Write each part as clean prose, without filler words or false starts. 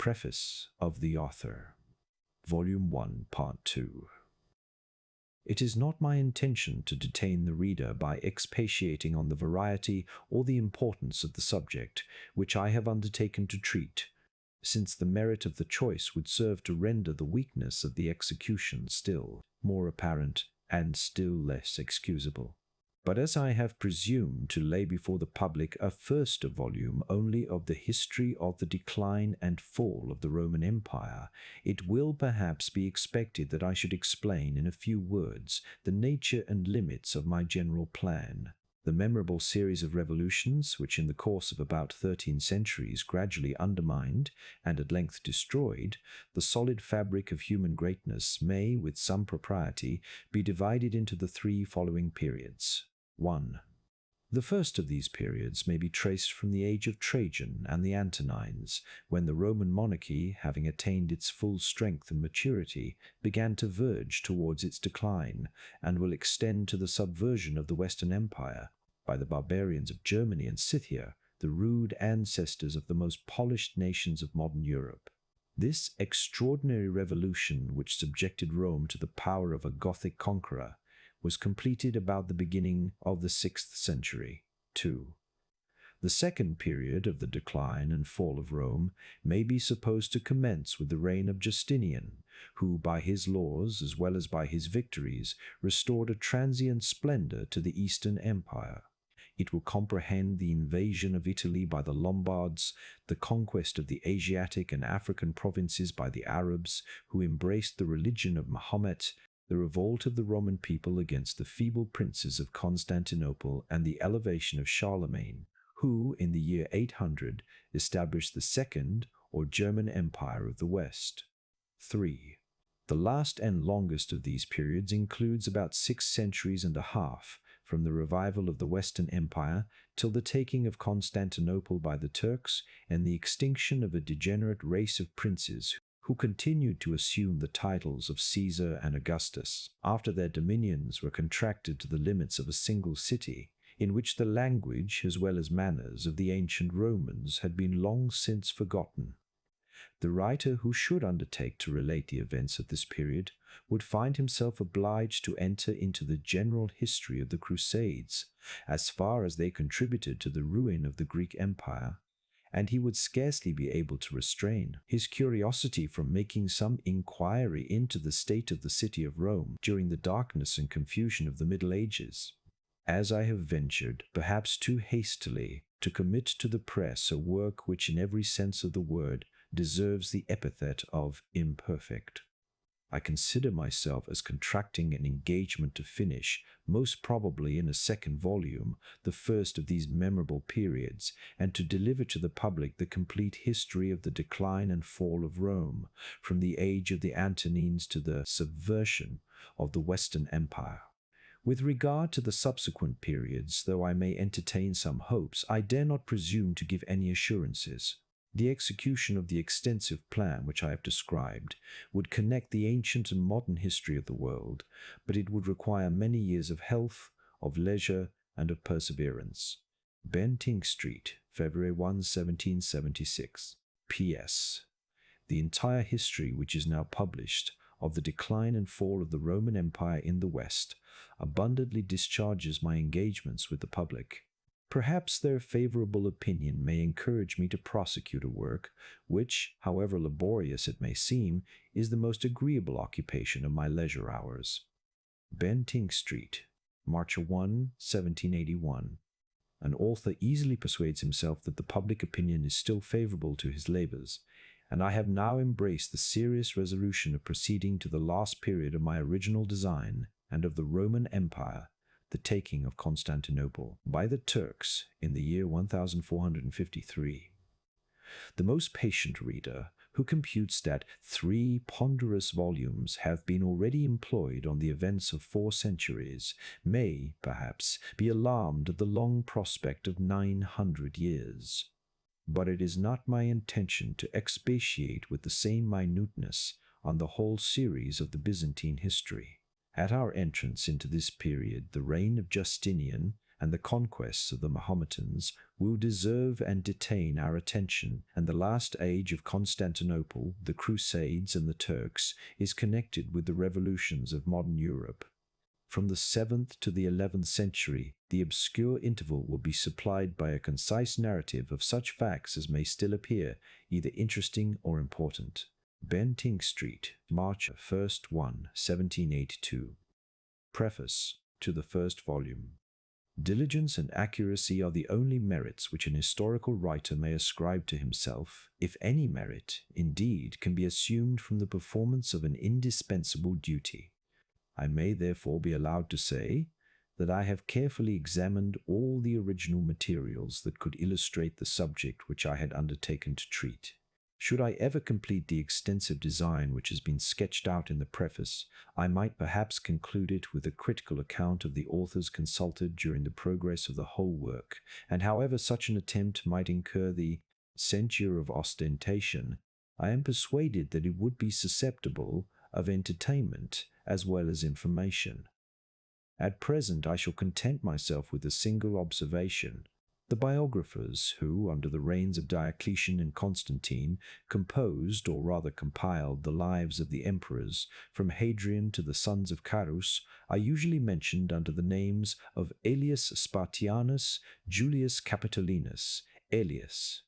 Preface of the Author, Volume 1, Part 2. It is not my intention to detain the reader by expatiating on the variety or the importance of the subject which I have undertaken to treat, since the merit of the choice would serve to render the weakness of the execution still more apparent and still less excusable. But as I have presumed to lay before the public a first volume only of the history of the decline and fall of the Roman Empire, it will perhaps be expected that I should explain in a few words the nature and limits of my general plan. The memorable series of revolutions, which in the course of about 13 centuries gradually undermined and at length destroyed the solid fabric of human greatness, may, with some propriety, be divided into the 3 following periods. 1. The first of these periods may be traced from the age of Trajan and the Antonines, when the Roman monarchy, having attained its full strength and maturity, began to verge towards its decline, and will extend to the subversion of the Western Empire by the barbarians of Germany and Scythia, the rude ancestors of the most polished nations of modern Europe. This extraordinary revolution, which subjected Rome to the power of a Gothic conqueror, was completed about the beginning of the 6th century. 2. The second period of the decline and fall of Rome may be supposed to commence with the reign of Justinian, who, by his laws as well as by his victories, restored a transient splendor to the Eastern Empire. It will comprehend the invasion of Italy by the Lombards, the conquest of the Asiatic and African provinces by the Arabs, who embraced the religion of Mahomet, the revolt of the Roman people against the feeble princes of Constantinople, and the elevation of Charlemagne, who, in the year 800, established the Second or German Empire of the West. 3. The last and longest of these periods includes about 6 centuries and a half, from the revival of the Western Empire till the taking of Constantinople by the Turks and the extinction of a degenerate race of princes who continued to assume the titles of Caesar and Augustus, after their dominions were contracted to the limits of a single city, in which the language as well as manners of the ancient Romans had been long since forgotten. The writer who should undertake to relate the events of this period would find himself obliged to enter into the general history of the Crusades, as far as they contributed to the ruin of the Greek Empire, and he would scarcely be able to restrain his curiosity from making some inquiry into the state of the city of Rome during the darkness and confusion of the Middle Ages. As I have ventured, perhaps too hastily, to commit to the press a work which in every sense of the word deserves the epithet of imperfect, I consider myself as contracting an engagement to finish, most probably in a 2nd volume, the first of these memorable periods, and to deliver to the public the complete history of the decline and fall of Rome, from the age of the Antonines to the subversion of the Western Empire. With regard to the subsequent periods, though I may entertain some hopes, I dare not presume to give any assurances. The execution of the extensive plan which I have described would connect the ancient and modern history of the world, but it would require many years of health, of leisure, and of perseverance. Bentinck Street, February 1, 1776. P.S. The entire history which is now published of the decline and fall of the Roman Empire in the West abundantly discharges my engagements with the public. Perhaps their favorable opinion may encourage me to prosecute a work which, however laborious it may seem, is the most agreeable occupation of my leisure hours. Bentinck Street, March 1, 1781. An author easily persuades himself that the public opinion is still favorable to his labors, and I have now embraced the serious resolution of proceeding to the last period of my original design and of the Roman Empire, the taking of Constantinople by the Turks in the year 1453. The most patient reader, who computes that 3 ponderous volumes have been already employed on the events of 4 centuries, may, perhaps, be alarmed at the long prospect of 900 years. But it is not my intention to expatiate with the same minuteness on the whole series of the Byzantine history. At our entrance into this period, the reign of Justinian and the conquests of the Mahometans will deserve and detain our attention, and the last age of Constantinople, the Crusades and the Turks, is connected with the revolutions of modern Europe. From the 7th to the 11th century, the obscure interval will be supplied by a concise narrative of such facts as may still appear either interesting or important. Bentinck Street, March 1st 1, 1782. Preface to the first volume. Diligence and accuracy are the only merits which an historical writer may ascribe to himself, if any merit, indeed, can be assumed from the performance of an indispensable duty. I may therefore be allowed to say that I have carefully examined all the original materials that could illustrate the subject which I had undertaken to treat. Should I ever complete the extensive design which has been sketched out in the preface, I might perhaps conclude it with a critical account of the authors consulted during the progress of the whole work, and however such an attempt might incur the censure of ostentation, I am persuaded that it would be susceptible of entertainment as well as information. At present I shall content myself with a single observation. The biographers who, under the reigns of Diocletian and Constantine, composed, or rather compiled, the lives of the emperors, from Hadrian to the sons of Carus, are usually mentioned under the names of Aelius Spartianus, Julius Capitolinus, Aelius,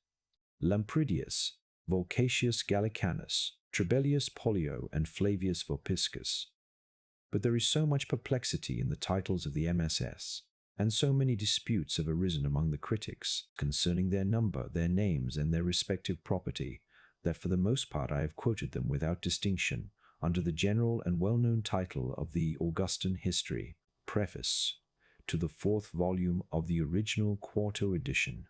Lampridius, Volcatius Gallicanus, Trebellius Pollio, and Flavius Vopiscus. But there is so much perplexity in the titles of the MSS, and so many disputes have arisen among the critics concerning their number, their names, and their respective property, that for the most part I have quoted them without distinction, under the general and well-known title of the Augustan History, Preface to the 4th volume of the original quarto edition.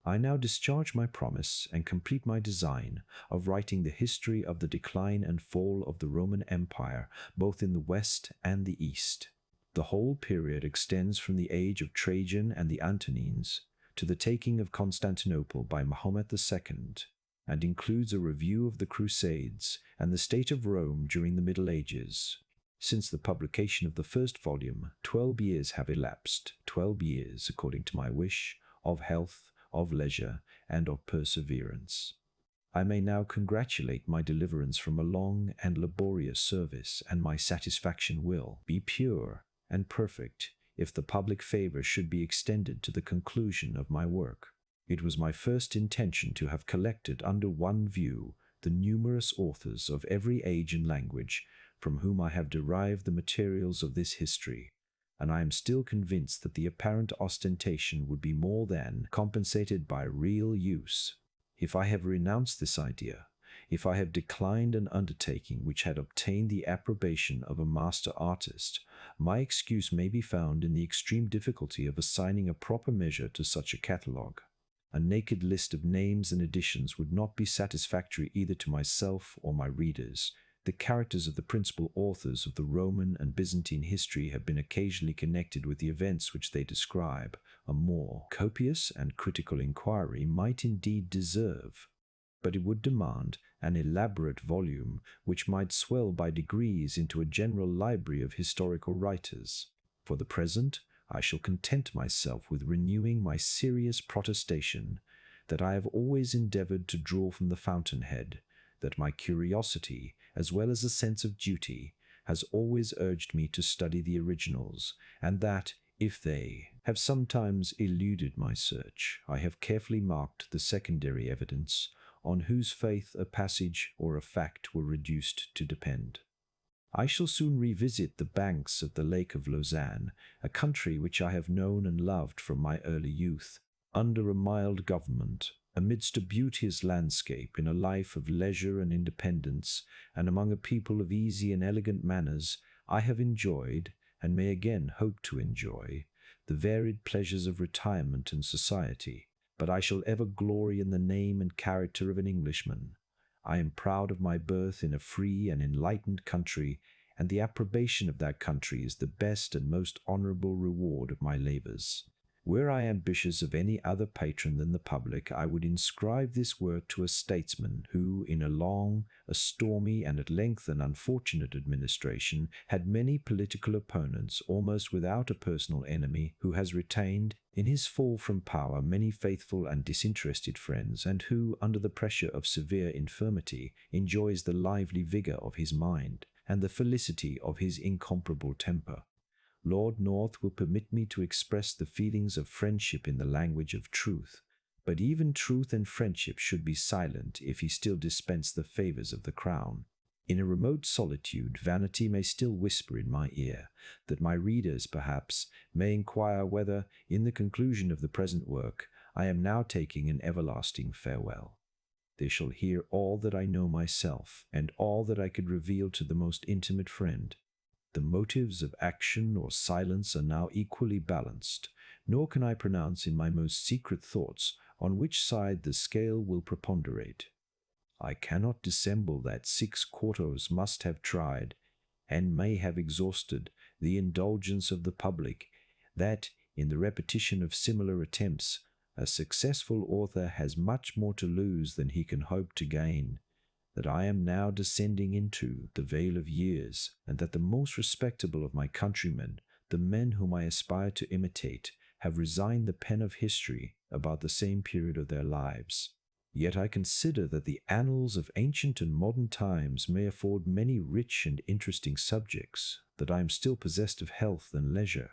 I now discharge my promise and complete my design of writing the history of the decline and fall of the Roman Empire, both in the West and the East. The whole period extends from the age of Trajan and the Antonines to the taking of Constantinople by Mahomet II, and includes a review of the Crusades and the state of Rome during the Middle Ages. Since the publication of the first volume, 12 years have elapsed, 12 years, according to my wish, of health, of leisure, and of perseverance. I may now congratulate my deliverance from a long and laborious service, and my satisfaction will be pure and perfect if the public favor should be extended to the conclusion of my work. It was my first intention to have collected under one view the numerous authors of every age and language from whom I have derived the materials of this history, and I am still convinced that the apparent ostentation would be more than compensated by real use. If I have renounced this idea, if I have declined an undertaking which had obtained the approbation of a master artist, my excuse may be found in the extreme difficulty of assigning a proper measure to such a catalogue. A naked list of names and editions would not be satisfactory either to myself or my readers. The characters of the principal authors of the Roman and Byzantine history have been occasionally connected with the events which they describe. A more copious and critical inquiry might indeed deserve, but it would demand an elaborate volume which might swell by degrees into a general library of historical writers. For the present, I shall content myself with renewing my serious protestation that I have always endeavored to draw from the fountainhead, that my curiosity, as well as a sense of duty, has always urged me to study the originals, and that, if they have sometimes eluded my search, I have carefully marked the secondary evidence on whose faith a passage or a fact were reduced to depend. I shall soon revisit the banks of the Lake of Lausanne, a country which I have known and loved from my early youth, under a mild government, amidst a beauteous landscape, in a life of leisure and independence, and among a people of easy and elegant manners. I have enjoyed, and may again hope to enjoy, the varied pleasures of retirement and society, but I shall ever glory in the name and character of an Englishman. I am proud of my birth in a free and enlightened country, and the approbation of that country is the best and most honorable reward of my labors. Were I ambitious of any other patron than the public, I would inscribe this work to a statesman who, in a long, a stormy, and at length an unfortunate administration, had many political opponents, almost without a personal enemy, who has retained, in his fall from power, many faithful and disinterested friends, and who, under the pressure of severe infirmity, enjoys the lively vigour of his mind, and the felicity of his incomparable temper. Lord North will permit me to express the feelings of friendship in the language of truth, but even truth and friendship should be silent if he still dispense the favours of the crown. In a remote solitude, vanity may still whisper in my ear, that my readers, perhaps, may inquire whether, in the conclusion of the present work, I am now taking an everlasting farewell. They shall hear all that I know myself, and all that I could reveal to the most intimate friend. The motives of action or silence are now equally balanced, nor can I pronounce in my most secret thoughts on which side the scale will preponderate. I cannot dissemble that 6 quartos must have tried, and may have exhausted, the indulgence of the public, that, in the repetition of similar attempts, a successful author has much more to lose than he can hope to gain, that I am now descending into the vale of years, and that the most respectable of my countrymen, the men whom I aspire to imitate, have resigned the pen of history about the same period of their lives. Yet I consider that the annals of ancient and modern times may afford many rich and interesting subjects, that I am still possessed of health and leisure,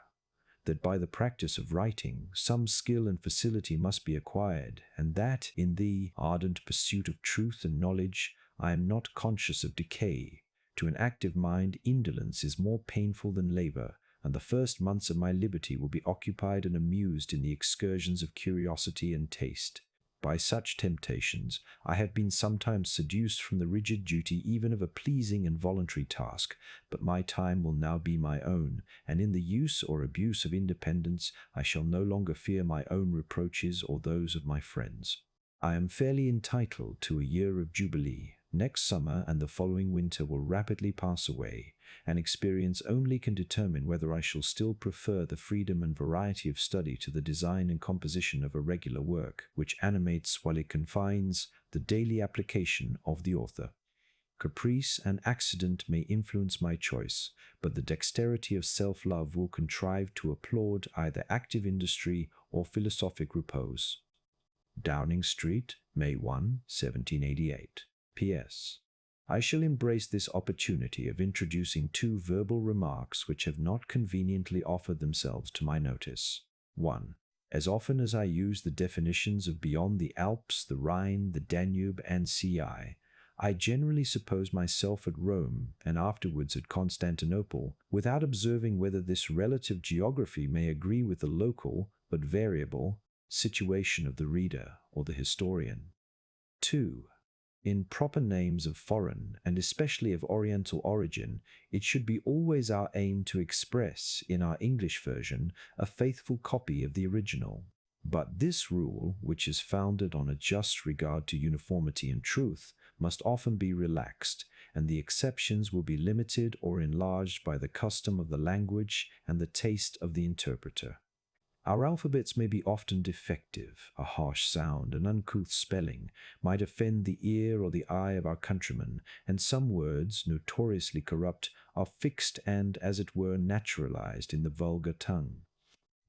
that by the practice of writing some skill and facility must be acquired, and that, in the ardent pursuit of truth and knowledge, I am not conscious of decay. To an active mind, indolence is more painful than labor, and the first months of my liberty will be occupied and amused in the excursions of curiosity and taste. By such temptations, I have been sometimes seduced from the rigid duty even of a pleasing and voluntary task, but my time will now be my own, and in the use or abuse of independence I shall no longer fear my own reproaches or those of my friends. I am fairly entitled to a year of jubilee. Next summer and the following winter will rapidly pass away, and experience only can determine whether I shall still prefer the freedom and variety of study to the design and composition of a regular work, which animates while it confines the daily application of the author. Caprice and accident may influence my choice, but the dexterity of self-love will contrive to applaud either active industry or philosophic repose. Downing Street, May 1, 1788. P.S. I shall embrace this opportunity of introducing 2 verbal remarks which have not conveniently offered themselves to my notice. 1. As often as I use the definitions of beyond the Alps, the Rhine, the Danube, and Ci, I generally suppose myself at Rome, and afterwards at Constantinople, without observing whether this relative geography may agree with the local, but variable, situation of the reader or the historian. 2. In proper names of foreign, and especially of Oriental origin, it should be always our aim to express, in our English version, a faithful copy of the original. But this rule, which is founded on a just regard to uniformity and truth, must often be relaxed, and the exceptions will be limited or enlarged by the custom of the language and the taste of the interpreter. Our alphabets may be often defective. A harsh sound, an uncouth spelling, might offend the ear or the eye of our countrymen, and some words, notoriously corrupt, are fixed and, as it were, naturalized in the vulgar tongue.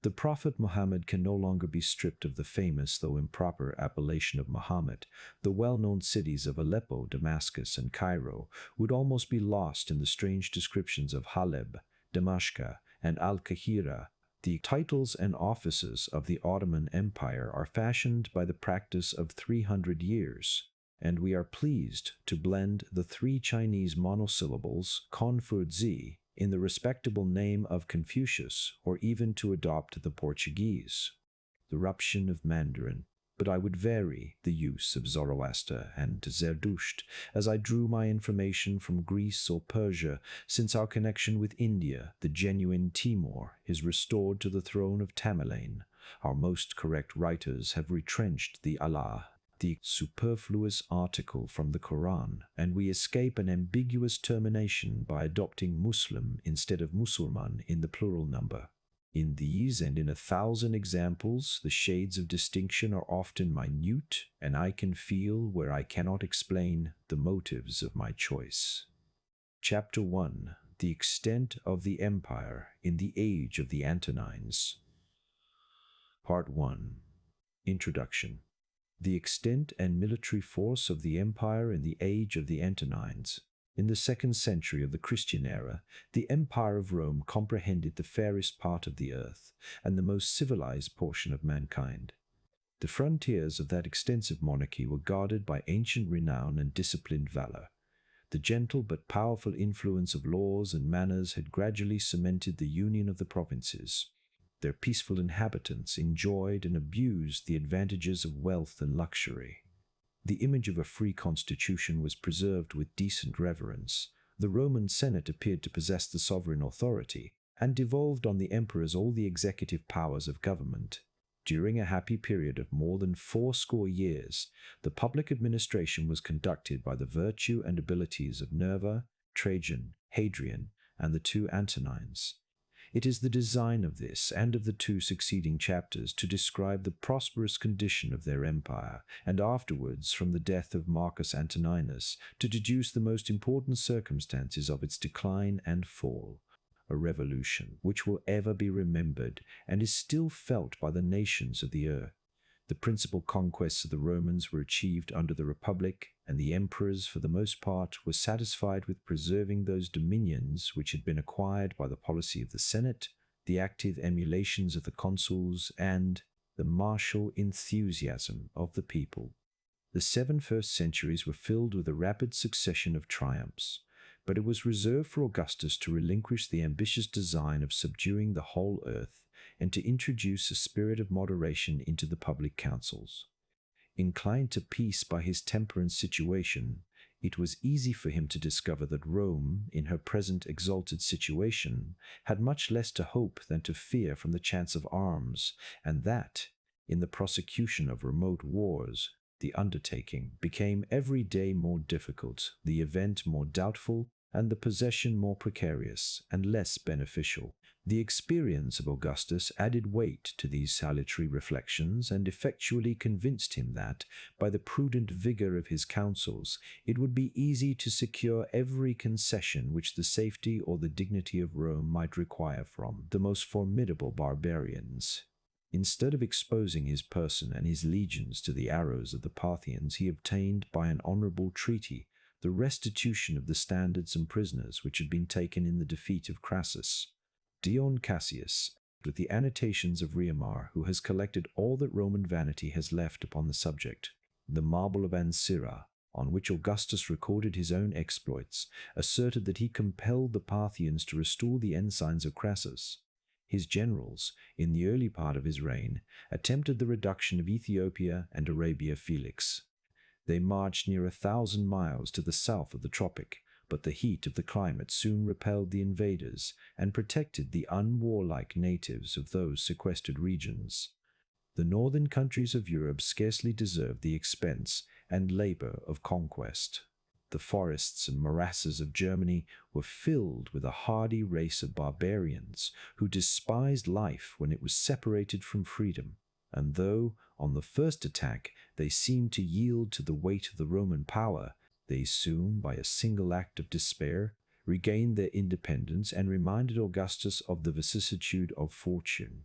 The Prophet Muhammad can no longer be stripped of the famous, though improper, appellation of Muhammad. The well-known cities of Aleppo, Damascus, and Cairo would almost be lost in the strange descriptions of Haleb, Damascus, and Al-Kahira. The titles and offices of the Ottoman Empire are fashioned by the practice of 300 years, and we are pleased to blend the 3 Chinese monosyllables, Confuzi, in the respectable name of Confucius, or even to adopt the Portuguese, the eruption of Mandarin. But I would vary the use of Zoroaster and Zerdusht, as I drew my information from Greece or Persia, since our connection with India, the genuine Timur, is restored to the throne of Tamerlane. Our most correct writers have retrenched the Allah, the superfluous article from the Quran, and we escape an ambiguous termination by adopting Muslim instead of Musulman in the plural number. In these and in 1,000 examples, the shades of distinction are often minute, and I can feel, where I cannot explain, the motives of my choice. Chapter 1. The Extent of the Empire in the Age of the Antonines. Part 1. Introduction. The extent and military force of the empire in the age of the Antonines. In the 2nd century of the Christian era, the Empire of Rome comprehended the fairest part of the earth and the most civilized portion of mankind. The frontiers of that extensive monarchy were guarded by ancient renown and disciplined valor. The gentle but powerful influence of laws and manners had gradually cemented the union of the provinces. Their peaceful inhabitants enjoyed and abused the advantages of wealth and luxury. The image of a free constitution was preserved with decent reverence. The Roman Senate appeared to possess the sovereign authority, and devolved on the emperors all the executive powers of government. During a happy period of more than 80 years, the public administration was conducted by the virtue and abilities of Nerva, Trajan, Hadrian, and the 2 Antonines. It is the design of this and of the 2 succeeding chapters to describe the prosperous condition of their empire, and afterwards, from the death of Marcus Antoninus, to deduce the most important circumstances of its decline and fall. A revolution which will ever be remembered and is still felt by the nations of the earth. The principal conquests of the Romans were achieved under the Republic, and the emperors, for the most part, were satisfied with preserving those dominions which had been acquired by the policy of the Senate, the active emulations of the consuls, and the martial enthusiasm of the people. The 7 first centuries were filled with a rapid succession of triumphs, but it was reserved for Augustus to relinquish the ambitious design of subduing the whole earth, and to introduce a spirit of moderation into the public councils. Inclined to peace by his temper and situation, it was easy for him to discover that Rome, in her present exalted situation, had much less to hope than to fear from the chance of arms, and that, in the prosecution of remote wars, the undertaking became every day more difficult, the event more doubtful, and the possession more precarious and less beneficial. The experience of Augustus added weight to these salutary reflections, and effectually convinced him that, by the prudent vigor of his counsels, it would be easy to secure every concession which the safety or the dignity of Rome might require from the most formidable barbarians. Instead of exposing his person and his legions to the arrows of the Parthians, he obtained, by an honorable treaty, the restitution of the standards and prisoners which had been taken in the defeat of Crassus. Dion Cassius, with the annotations of Reimar, who has collected all that Roman vanity has left upon the subject. The marble of Ancira, on which Augustus recorded his own exploits, asserted that he compelled the Parthians to restore the ensigns of Crassus. His generals, in the early part of his reign, attempted the reduction of Ethiopia and Arabia Felix. They marched near 1,000 miles to the south of the tropic, but the heat of the climate soon repelled the invaders and protected the unwarlike natives of those sequestered regions. The northern countries of Europe scarcely deserved the expense and labor of conquest. The forests and morasses of Germany were filled with a hardy race of barbarians who despised life when it was separated from freedom, and though, on the first attack, they seemed to yield to the weight of the Roman power, they soon, by a single act of despair, regained their independence and reminded Augustus of the vicissitude of fortune.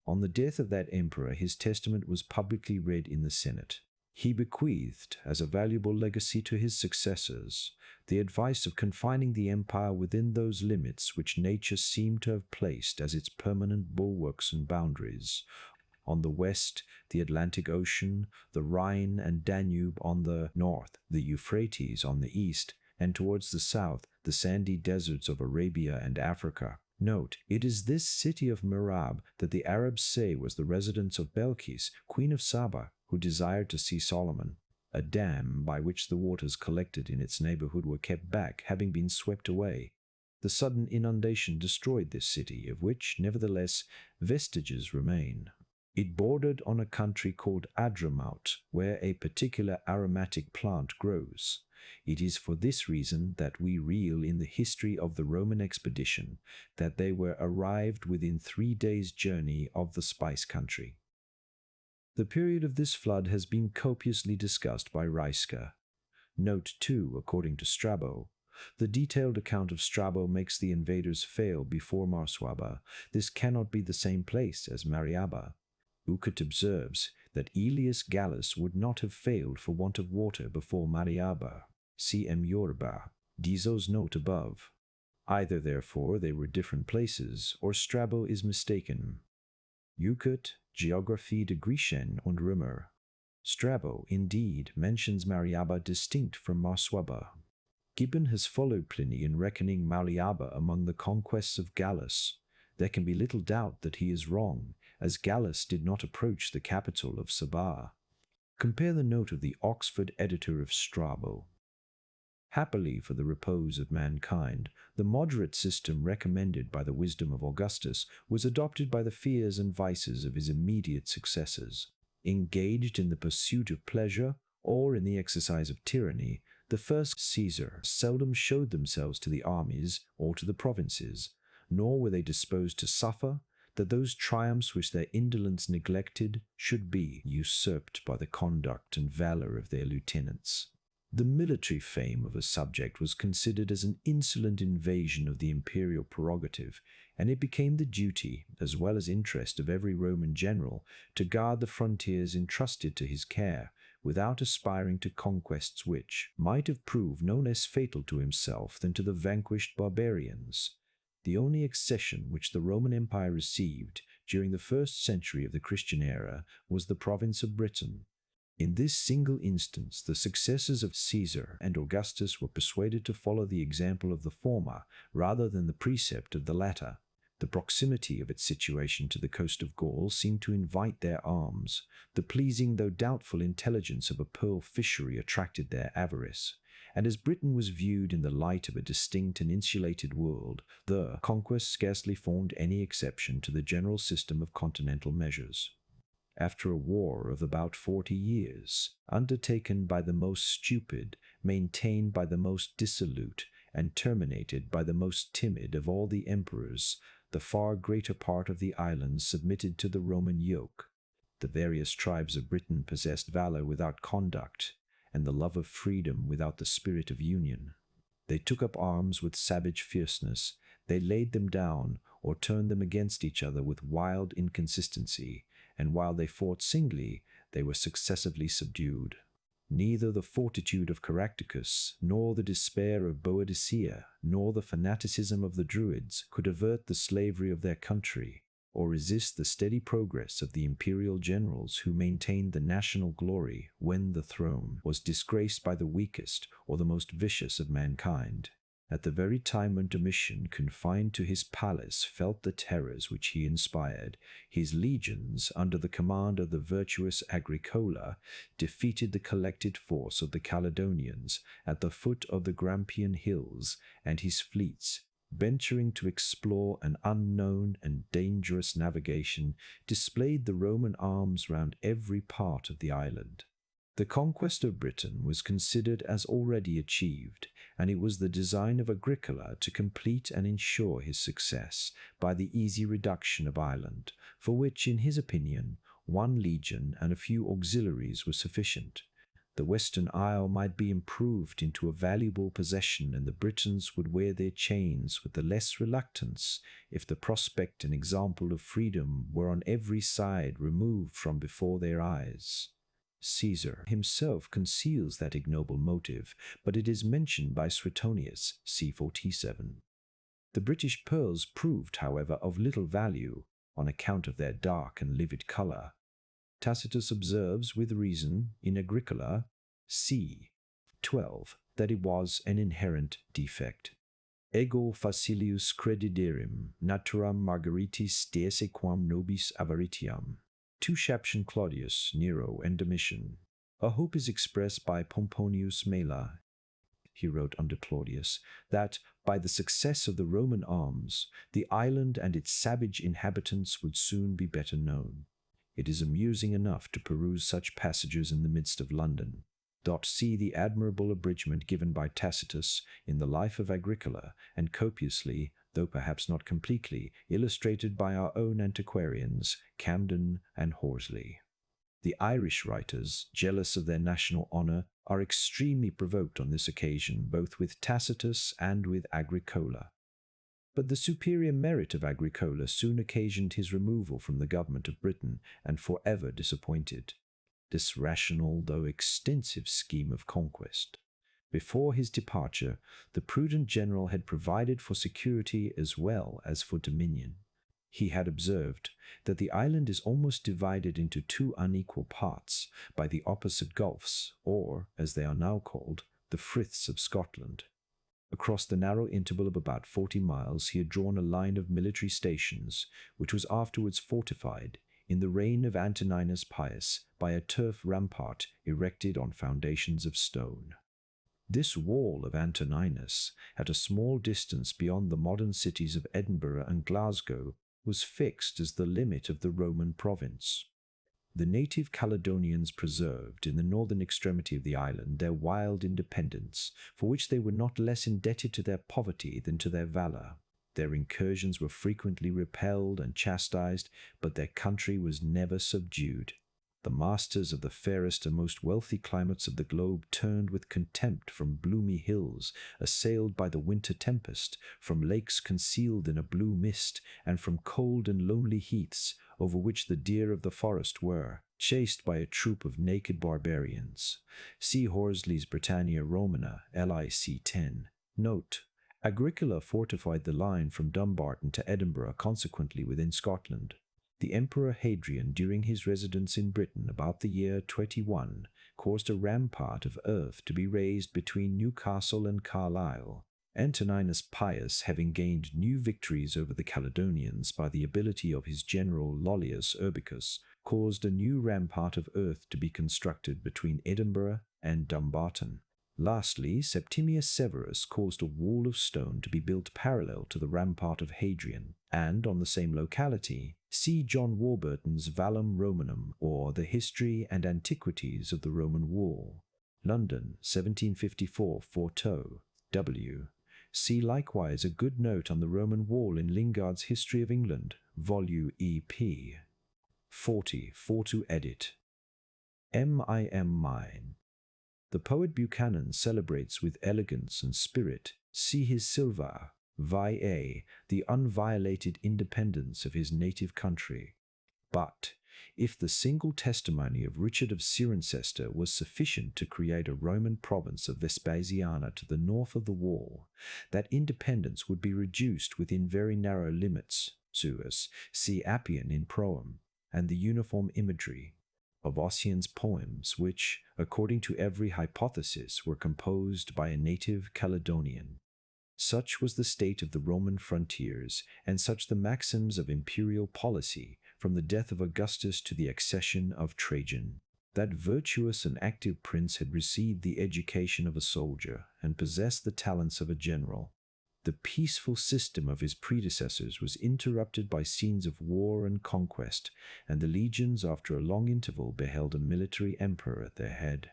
On the death of that emperor, his testament was publicly read in the Senate. He bequeathed, as a valuable legacy to his successors, the advice of confining the empire within those limits which nature seemed to have placed as its permanent bulwarks and boundaries. On the west, the Atlantic Ocean, the Rhine and Danube; on the north, the Euphrates; on the east, and towards the south, the sandy deserts of Arabia and Africa. Note, it is this city of Merab that the Arabs say was the residence of Belkis, queen of Saba, who desired to see Solomon. A dam by which the waters collected in its neighborhood were kept back, having been swept away. The sudden inundation destroyed this city, of which, nevertheless, vestiges remain. It bordered on a country called Adramaut, where a particular aromatic plant grows. It is for this reason that we reel in the history of the Roman expedition that they were arrived within 3 days' journey of the Spice Country. The period of this flood has been copiously discussed by Reiske. Note 2, according to Strabo, the detailed account of Strabo makes the invaders fail before Marswaba. This cannot be the same place as Mariaba. Ukut observes that Aelius Gallus would not have failed for want of water before Mariaba. See M. Yorba. Dizos note above. Either, therefore, they were different places, or Strabo is mistaken. Ukut, Geographie de Griechen und Römer. Strabo, indeed, mentions Mariaba distinct from Marswaba. Gibbon has followed Pliny in reckoning Mariaba among the conquests of Gallus. There can be little doubt that he is wrong, as Gallus did not approach the capital of Sabah. Compare the note of the Oxford editor of Strabo. Happily for the repose of mankind, the moderate system recommended by the wisdom of Augustus was adopted by the fears and vices of his immediate successors. Engaged in the pursuit of pleasure or in the exercise of tyranny, the first Caesar seldom showed themselves to the armies or to the provinces, nor were they disposed to suffer that those triumphs which their indolence neglected should be usurped by the conduct and valor of their lieutenants. The military fame of a subject was considered as an insolent invasion of the imperial prerogative, and it became the duty, as well as interest, of every Roman general to guard the frontiers entrusted to his care, without aspiring to conquests which might have proved no less fatal to himself than to the vanquished barbarians. The only accession which the Roman Empire received during the first century of the Christian era was the province of Britain. In this single instance, the successors of Caesar and Augustus were persuaded to follow the example of the former rather than the precept of the latter. The proximity of its situation to the coast of Gaul seemed to invite their arms. The pleasing though doubtful intelligence of a pearl fishery attracted their avarice. And as Britain was viewed in the light of a distinct and insulated world, the conquest scarcely formed any exception to the general system of continental measures. After a war of about 40 years, undertaken by the most stupid, maintained by the most dissolute, and terminated by the most timid of all the emperors, the far greater part of the islands submitted to the Roman yoke. The various tribes of Britain possessed valor without conduct, and the love of freedom without the spirit of union. They took up arms with savage fierceness, they laid them down, or turned them against each other with wild inconsistency, and while they fought singly, they were successively subdued. Neither the fortitude of Caractacus, nor the despair of Boadicea, nor the fanaticism of the Druids could avert the slavery of their country, or resist the steady progress of the imperial generals who maintained the national glory when the throne was disgraced by the weakest or the most vicious of mankind. At the very time when Domitian, confined to his palace, felt the terrors which he inspired, his legions, under the command of the virtuous Agricola, defeated the collected force of the Caledonians at the foot of the Grampian hills, and his fleets, venturing to explore an unknown and dangerous navigation, displayed the Roman arms round every part of the island. The conquest of Britain was considered as already achieved, and it was the design of Agricola to complete and ensure his success by the easy reduction of Ireland, for which, in his opinion, 1 legion and a few auxiliaries were sufficient. The Western Isle might be improved into a valuable possession, and the Britons would wear their chains with the less reluctance if the prospect and example of freedom were on every side removed from before their eyes. Caesar himself conceals that ignoble motive, but it is mentioned by Suetonius, c. 47. The British pearls proved, however, of little value, on account of their dark and livid color. Tacitus observes, with reason, in Agricola, c. 12, that it was an inherent defect. Ego facilius crediderim, naturam Margaritis deesse quam nobis avaritiam. To Shaption Claudius, Nero, and Domitian. A hope is expressed by Pomponius Mela. He wrote under Claudius that by the success of the Roman arms, the island and its savage inhabitants would soon be better known. It is amusing enough to peruse such passages in the midst of London. See the admirable abridgment given by Tacitus in the Life of Agricola, and copiously, though perhaps not completely, illustrated by our own antiquarians, Camden and Horsley. The Irish writers, jealous of their national honour, are extremely provoked on this occasion both with Tacitus and with Agricola. But the superior merit of Agricola soon occasioned his removal from the government of Britain, and forever disappointed this rational though extensive scheme of conquest. Before his departure, the prudent general had provided for security as well as for dominion. He had observed that the island is almost divided into two unequal parts by the opposite gulfs, or, as they are now called, the friths of Scotland. Across the narrow interval of about 40 miles he had drawn a line of military stations, which was afterwards fortified, in the reign of Antoninus Pius, by a turf rampart erected on foundations of stone. This wall of Antoninus, at a small distance beyond the modern cities of Edinburgh and Glasgow, was fixed as the limit of the Roman province. The native Caledonians preserved, in the northern extremity of the island, their wild independence, for which they were not less indebted to their poverty than to their valor. Their incursions were frequently repelled and chastised, but their country was never subdued. The masters of the fairest and most wealthy climates of the globe turned with contempt from bloomy hills, assailed by the winter tempest, from lakes concealed in a blue mist, and from cold and lonely heaths, over which the deer of the forest were, chased by a troop of naked barbarians. See Horsley's Britannia Romana, LIC 10. Note: Agricola fortified the line from Dumbarton to Edinburgh, consequently within Scotland. The Emperor Hadrian, during his residence in Britain about the year 21, caused a rampart of earth to be raised between Newcastle and Carlisle. Antoninus Pius, having gained new victories over the Caledonians by the ability of his general Lollius Urbicus, caused a new rampart of earth to be constructed between Edinburgh and Dumbarton. Lastly, Septimius Severus caused a wall of stone to be built parallel to the rampart of Hadrian, and on the same locality, see John Warburton's Valum Romanum, or The History and Antiquities of the Roman Wall. London, 1754, 4to. W. See likewise a good note on the Roman Wall in Lingard's History of England, Vol. E.P. 40, 4to edit. Mine. The poet Buchanan celebrates with elegance and spirit, see his Silva, vi.a., the unviolated independence of his native country. But if the single testimony of Richard of Cirencester was sufficient to create a Roman province of Vespasiana to the north of the wall, that independence would be reduced within very narrow limits, suus, see Appian in Proem, and the uniform imagery of Ossian's poems, which, according to every hypothesis, were composed by a native Caledonian. Such was the state of the Roman frontiers, and such the maxims of imperial policy, from the death of Augustus to the accession of Trajan. That virtuous and active prince had received the education of a soldier, and possessed the talents of a general. The peaceful system of his predecessors was interrupted by scenes of war and conquest, and the legions, after a long interval, beheld a military emperor at their head.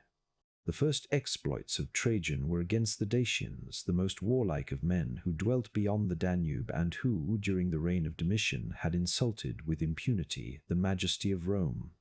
The first exploits of Trajan were against the Dacians, the most warlike of men, who dwelt beyond the Danube, and who, during the reign of Domitian, had insulted with impunity the majesty of Rome.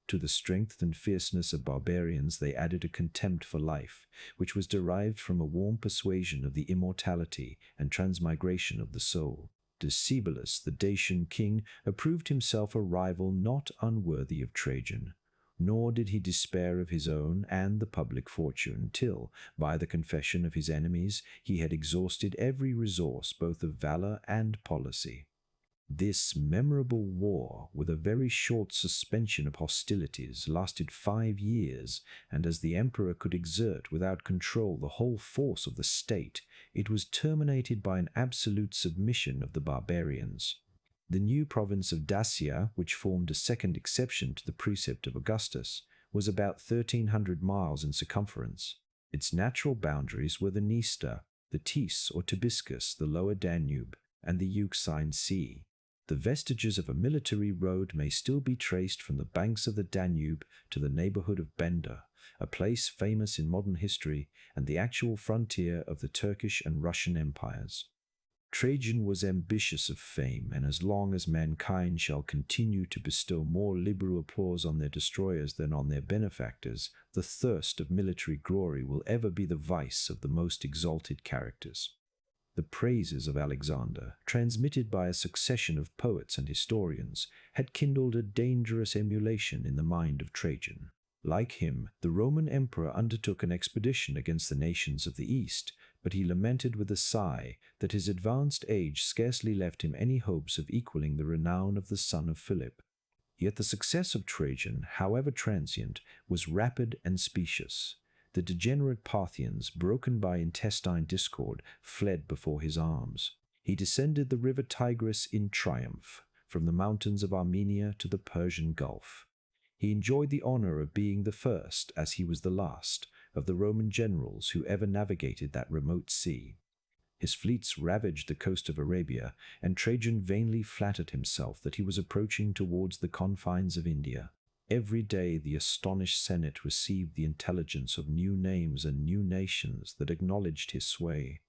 To the strength and fierceness of barbarians they added a contempt for life, which was derived from a warm persuasion of the immortality and transmigration of the soul. Decebalus, the Dacian king, approved himself a rival not unworthy of Trajan, nor did he despair of his own and the public fortune till, by the confession of his enemies, he had exhausted every resource both of valor and policy. This memorable war, with a very short suspension of hostilities, lasted 5 years, and as the emperor could exert without control the whole force of the state, it was terminated by an absolute submission of the barbarians. The new province of Dacia, which formed a second exception to the precept of Augustus, was about 1,300 miles in circumference. Its natural boundaries were the Dniester, the Tis or Tibiscus, the lower Danube, and the Euxine Sea. The vestiges of a military road may still be traced from the banks of the Danube to the neighborhood of Bender, a place famous in modern history and the actual frontier of the Turkish and Russian empires. Trajan was ambitious of fame, and as long as mankind shall continue to bestow more liberal applause on their destroyers than on their benefactors, the thirst of military glory will ever be the vice of the most exalted characters. The praises of Alexander, transmitted by a succession of poets and historians, had kindled a dangerous emulation in the mind of Trajan. Like him, the Roman emperor undertook an expedition against the nations of the East, but he lamented with a sigh that his advanced age scarcely left him any hopes of equaling the renown of the son of Philip. Yet the success of Trajan, however transient, was rapid and specious. The degenerate Parthians, broken by intestine discord, fled before his arms. He descended the river Tigris in triumph, from the mountains of Armenia to the Persian Gulf. He enjoyed the honor of being the first, as he was the last, of the Roman generals who ever navigated that remote sea. His fleets ravaged the coast of Arabia, and Trajan vainly flattered himself that he was approaching towards the confines of India. Every day the astonished Senate received the intelligence of new names and new nations that acknowledged his sway.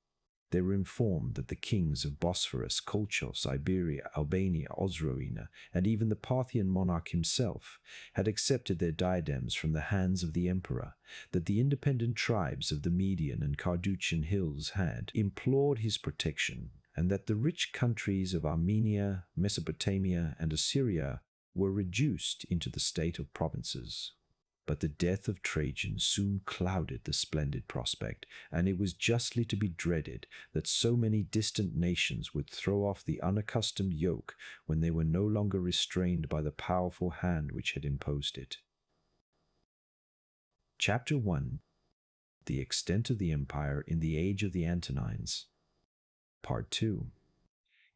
They were informed that the kings of Bosphorus, Colchos, Iberia, Albania, Osroene, and even the Parthian monarch himself had accepted their diadems from the hands of the emperor, that the independent tribes of the Median and Carduchian hills had implored his protection, and that the rich countries of Armenia, Mesopotamia, and Assyria were reduced into the state of provinces. But the death of Trajan soon clouded the splendid prospect, and it was justly to be dreaded that so many distant nations would throw off the unaccustomed yoke when they were no longer restrained by the powerful hand which had imposed it. Chapter 1. The Extent of the Empire in the Age of the Antonines. Part 2.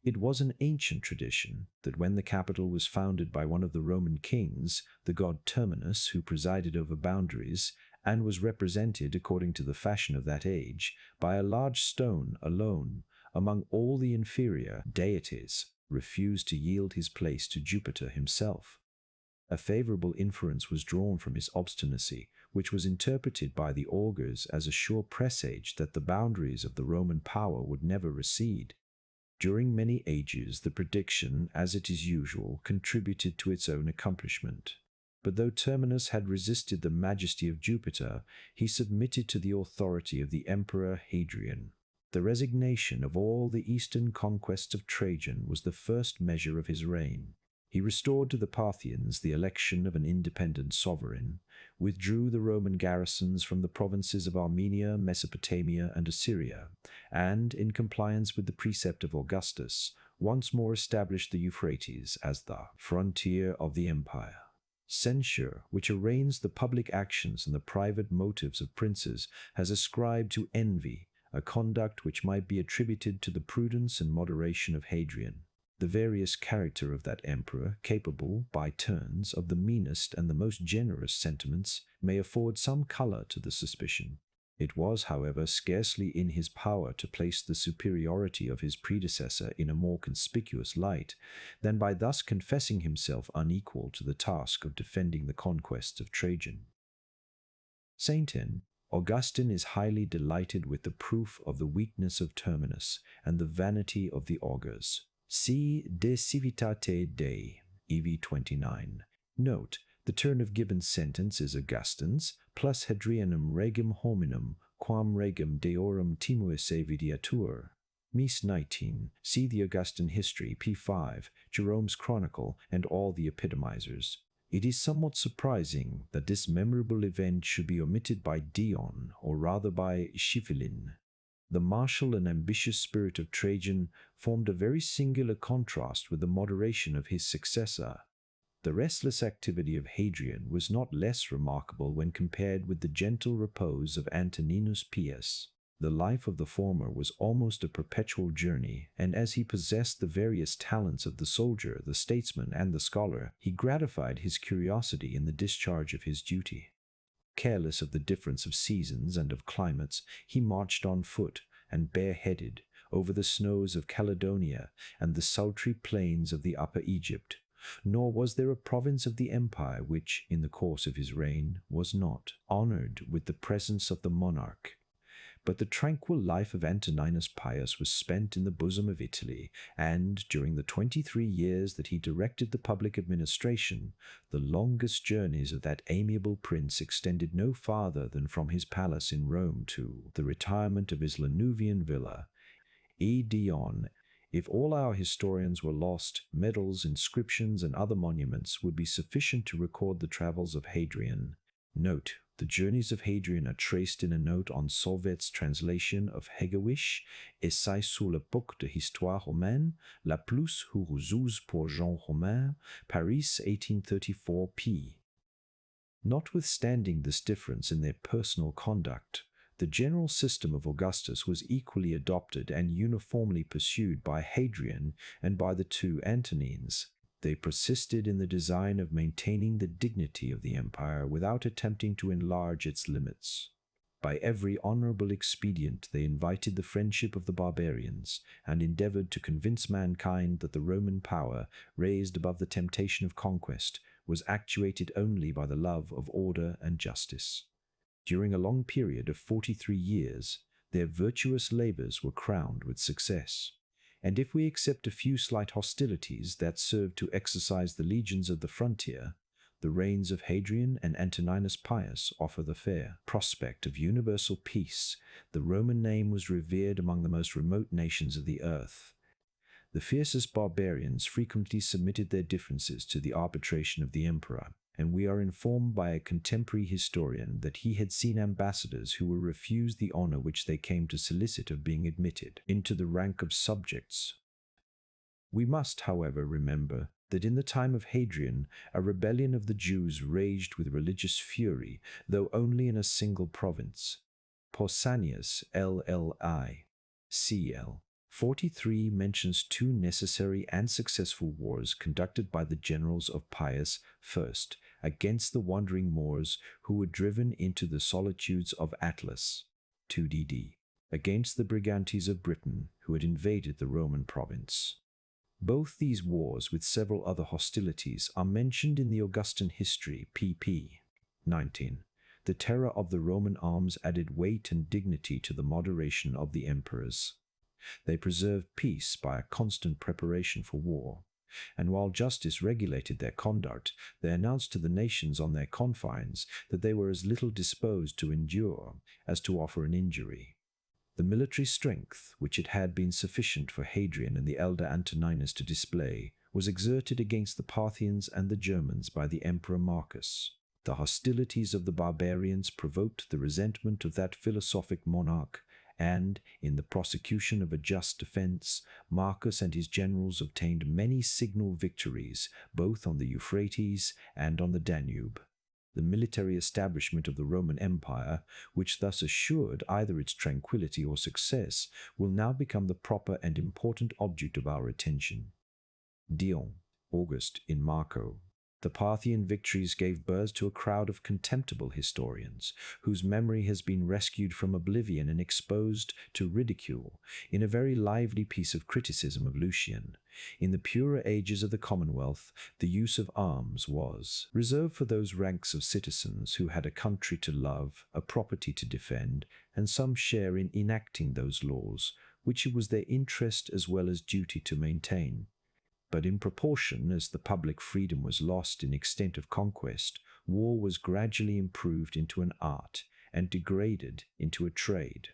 It was an ancient tradition that when the capital was founded by one of the Roman kings, the god Terminus, who presided over boundaries, and was represented, according to the fashion of that age, by a large stone alone, among all the inferior deities, refused to yield his place to Jupiter himself. A favorable inference was drawn from his obstinacy, which was interpreted by the augurs as a sure presage that the boundaries of the Roman power would never recede. During many ages, the prediction, as it is usual, contributed to its own accomplishment. But though Terminus had resisted the majesty of Jupiter, he submitted to the authority of the Emperor Hadrian. The resignation of all the eastern conquests of Trajan was the first measure of his reign. He restored to the Parthians the election of an independent sovereign, withdrew the Roman garrisons from the provinces of Armenia, Mesopotamia, and Assyria, and, in compliance with the precept of Augustus, once more established the Euphrates as the frontier of the empire. Censure, which arraigns the public actions and the private motives of princes, has ascribed to envy a conduct which might be attributed to the prudence and moderation of Hadrian. The various character of that emperor, capable, by turns, of the meanest and the most generous sentiments, may afford some color to the suspicion. It was, however, scarcely in his power to place the superiority of his predecessor in a more conspicuous light than by thus confessing himself unequal to the task of defending the conquests of Trajan. Saint N. Augustine is highly delighted with the proof of the weakness of Terminus and the vanity of the augurs. See De Civitate Dei, EV 29. Note, the turn of Gibbon's sentence is Augustine's, plus Hadrianum regum hominum, quam regum deorum timuisse videatur. Mies 19. See the Augustine History, p5, Jerome's Chronicle, and all the epitomizers. It is somewhat surprising that this memorable event should be omitted by Dion, or rather by Schiphilin. The martial and ambitious spirit of Trajan formed a very singular contrast with the moderation of his successor. The restless activity of Hadrian was not less remarkable when compared with the gentle repose of Antoninus Pius. The life of the former was almost a perpetual journey, and as he possessed the various talents of the soldier, the statesman, and the scholar, he gratified his curiosity in the discharge of his duty. Careless of the difference of seasons and of climates, he marched on foot and bareheaded over the snows of Caledonia and the sultry plains of the Upper Egypt, nor was there a province of the empire which, in the course of his reign, was not honored with the presence of the monarch. But the tranquil life of Antoninus Pius was spent in the bosom of Italy, and during the 23 years that he directed the public administration, the longest journeys of that amiable prince extended no farther than from his palace in Rome to the retirement of his Lanuvian villa. Dion. If all our historians were lost, medals, inscriptions, and other monuments would be sufficient to record the travels of Hadrian. Note: the journeys of Hadrian are traced in a note on Solvet's translation of Hegewisch, Essai sur l'époque de l'histoire romaine, la plus heureuse pour Jean Romain, Paris 1834 p. Notwithstanding this difference in their personal conduct, the general system of Augustus was equally adopted and uniformly pursued by Hadrian and by the two Antonines. They persisted in the design of maintaining the dignity of the empire without attempting to enlarge its limits. By every honorable expedient they invited the friendship of the barbarians, and endeavored to convince mankind that the Roman power, raised above the temptation of conquest, was actuated only by the love of order and justice. During a long period of 43 years, their virtuous labors were crowned with success. And if we accept a few slight hostilities that served to exercise the legions of the frontier, the reigns of Hadrian and Antoninus Pius offer the fair prospect of universal peace. The Roman name was revered among the most remote nations of the earth. The fiercest barbarians frequently submitted their differences to the arbitration of the emperor, and we are informed by a contemporary historian that he had seen ambassadors who were refused the honor which they came to solicit of being admitted into the rank of subjects. We must, however, remember that in the time of Hadrian, a rebellion of the Jews raged with religious fury, though only in a single province. Pausanias, LLI, CL. 43 mentions two necessary and successful wars conducted by the generals of Pius I against the wandering Moors who were driven into the solitudes of Atlas, 2dd, against the Brigantes of Britain who had invaded the Roman province. Both these wars, with several other hostilities, are mentioned in the Augustan History, pp. 19. The terror of the Roman arms added weight and dignity to the moderation of the emperors. They preserved peace by a constant preparation for war, and while justice regulated their conduct, they announced to the nations on their confines that they were as little disposed to endure as to offer an injury. The military strength, which it had been sufficient for Hadrian and the elder Antoninus to display, was exerted against the Parthians and the Germans by the Emperor Marcus. The hostilities of the barbarians provoked the resentment of that philosophic monarch, and, in the prosecution of a just defense, Marcus and his generals obtained many signal victories, both on the Euphrates and on the Danube. The military establishment of the Roman Empire, which thus assured either its tranquility or success, will now become the proper and important object of our attention. Dion, August in Marco. The Parthian victories gave birth to a crowd of contemptible historians, whose memory has been rescued from oblivion and exposed to ridicule in a very lively piece of criticism of Lucian. In the purer ages of the Commonwealth, the use of arms was reserved for those ranks of citizens who had a country to love, a property to defend, and some share in enacting those laws, which it was their interest as well as duty to maintain. But in proportion as the public freedom was lost in extent of conquest, war was gradually improved into an art and degraded into a trade.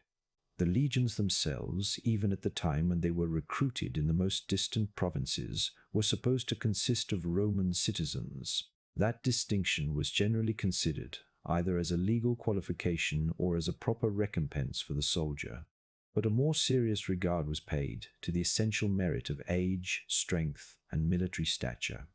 The legions themselves, even at the time when they were recruited in the most distant provinces, were supposed to consist of Roman citizens. That distinction was generally considered either as a legal qualification or as a proper recompense for the soldier. But a more serious regard was paid to the essential merit of age, strength, and military stature.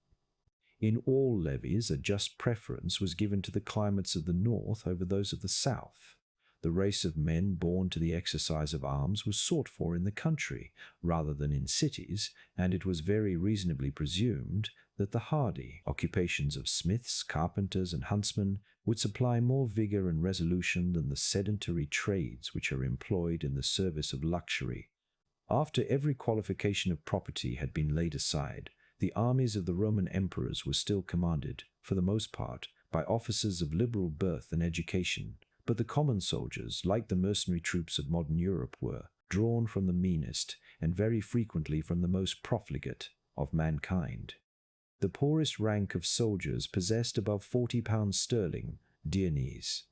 In all levies, a just preference was given to the climates of the north over those of the south. The race of men born to the exercise of arms was sought for in the country rather than in cities, and it was very reasonably presumed that the hardy occupations of smiths, carpenters, and huntsmen would supply more vigor and resolution than the sedentary trades which are employed in the service of luxury. After every qualification of property had been laid aside, The armies of the Roman emperors were still commanded, for the most part, by officers of liberal birth and education, but the common soldiers, like the mercenary troops of modern Europe, were drawn from the meanest and very frequently from the most profligate of mankind. The poorest rank of soldiers possessed above £40 sterling, deniers,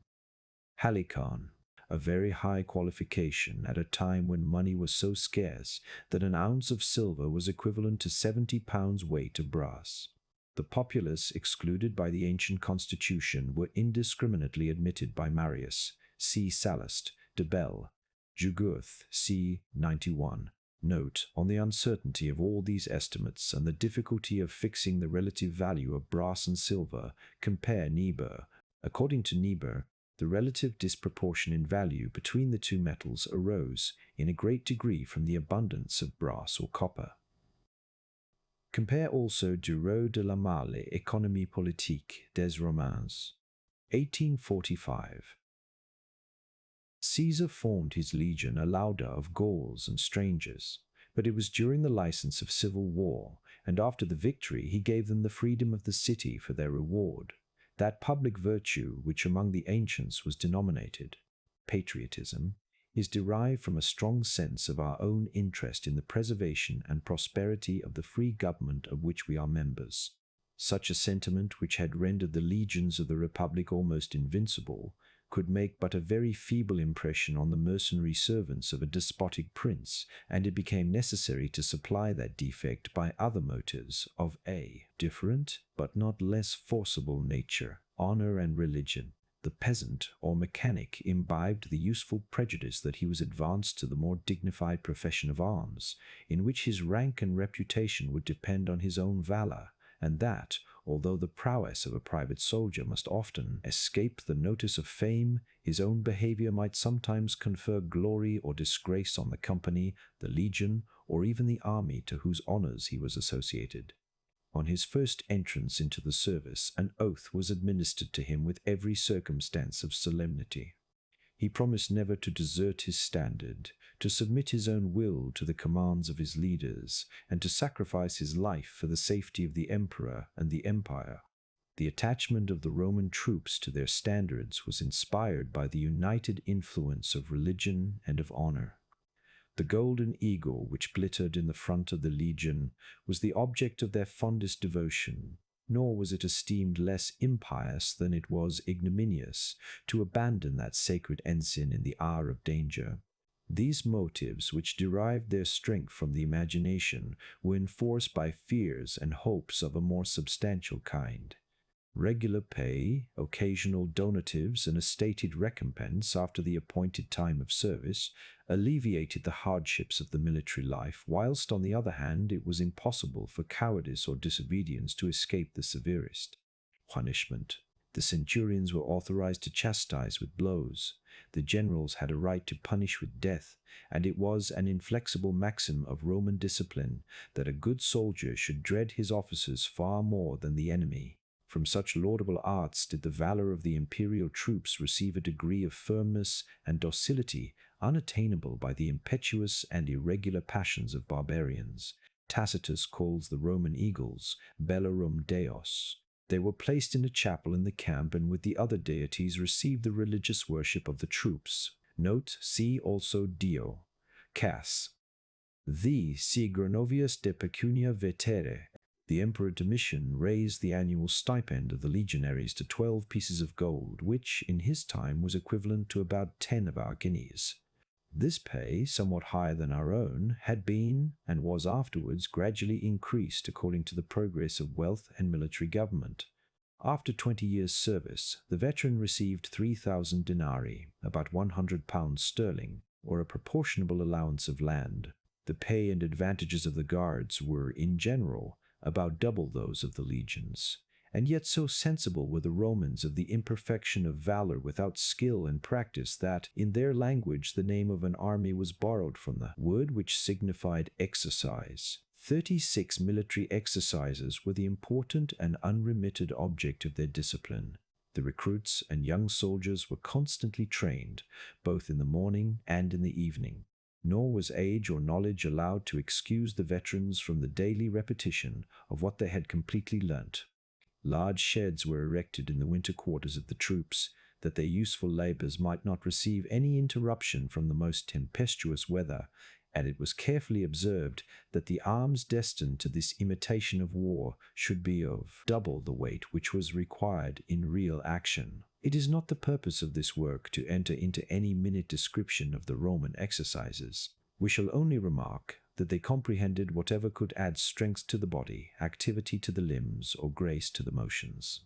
halicon, a very high qualification at a time when money was so scarce that an ounce of silver was equivalent to £70 weight of brass. The populace, excluded by the ancient constitution, were indiscriminately admitted by Marius, see Sallust, de Bell, Jugurth, c. 91. Note on the uncertainty of all these estimates and the difficulty of fixing the relative value of brass and silver, compare Niebuhr. According to Niebuhr, the relative disproportion in value between the two metals arose in a great degree from the abundance of brass or copper. Compare also Dureau de la Malle, Économie politique des Romains, 1845. Caesar formed his legion a lauda of Gauls and strangers, but it was during the license of civil war, and after the victory he gave them the freedom of the city for their reward, that public virtue which among the ancients was denominated patriotism, is derived from a strong sense of our own interest in the preservation and prosperity of the free government of which we are members. Such a sentiment, which had rendered the legions of the Republic almost invincible, could make but a very feeble impression on the mercenary servants of a despotic prince, and it became necessary to supply that defect by other motives of a different but not less forcible nature, honor and religion. The peasant or mechanic imbibed the useful prejudice that he was advanced to the more dignified profession of arms, in which his rank and reputation would depend on his own valor, and that, although the prowess of a private soldier must often escape the notice of fame, his own behavior might sometimes confer glory or disgrace on the company, the legion, or even the army to whose honors he was associated. On his first entrance into the service, an oath was administered to him with every circumstance of solemnity. He promised never to desert his standard, to submit his own will to the commands of his leaders, and to sacrifice his life for the safety of the emperor and the empire. The attachment of the Roman troops to their standards was inspired by the united influence of religion and of honor. The golden eagle which glittered in the front of the legion was the object of their fondest devotion, nor was it esteemed less impious than it was ignominious to abandon that sacred ensign in the hour of danger. These motives, which derived their strength from the imagination, were enforced by fears and hopes of a more substantial kind. Regular pay, occasional donatives, and a stated recompense after the appointed time of service alleviated the hardships of the military life, whilst on the other hand it was impossible for cowardice or disobedience to escape the severest punishment. The centurions were authorized to chastise with blows. The generals had a right to punish with death, and it was an inflexible maxim of Roman discipline that a good soldier should dread his officers far more than the enemy. From such laudable arts did the valor of the imperial troops receive a degree of firmness and docility unattainable by the impetuous and irregular passions of barbarians. Tacitus calls the Roman eagles bellorum deos. They were placed in a chapel in the camp, and with the other deities received the religious worship of the troops. Note, see also Dio. Cass. Thee si Gronovius de pecunia vetere. The Emperor Domitian raised the annual stipend of the legionaries to 12 pieces of gold, which, in his time, was equivalent to about 10 of our guineas. This pay, somewhat higher than our own, had been, and was afterwards, gradually increased according to the progress of wealth and military government. After 20 years' service, the veteran received 3,000 denarii, about £100 sterling, or a proportionable allowance of land. The pay and advantages of the guards were, in general, about double those of the legions, and yet so sensible were the Romans of the imperfection of valor without skill and practice that, in their language, the name of an army was borrowed from the word which signified exercise. 36 military exercises were the important and unremitted object of their discipline. The recruits and young soldiers were constantly trained, both in the morning and in the evening. nor was age or knowledge allowed to excuse the veterans from the daily repetition of what they had completely learnt. Large sheds were erected in the winter quarters of the troops, that their useful labours might not receive any interruption from the most tempestuous weather, and it was carefully observed that the arms destined to this imitation of war should be of double the weight which was required in real action. It is not the purpose of this work to enter into any minute description of the Roman exercises. We shall only remark that they comprehended whatever could add strength to the body, activity to the limbs, or grace to the motions.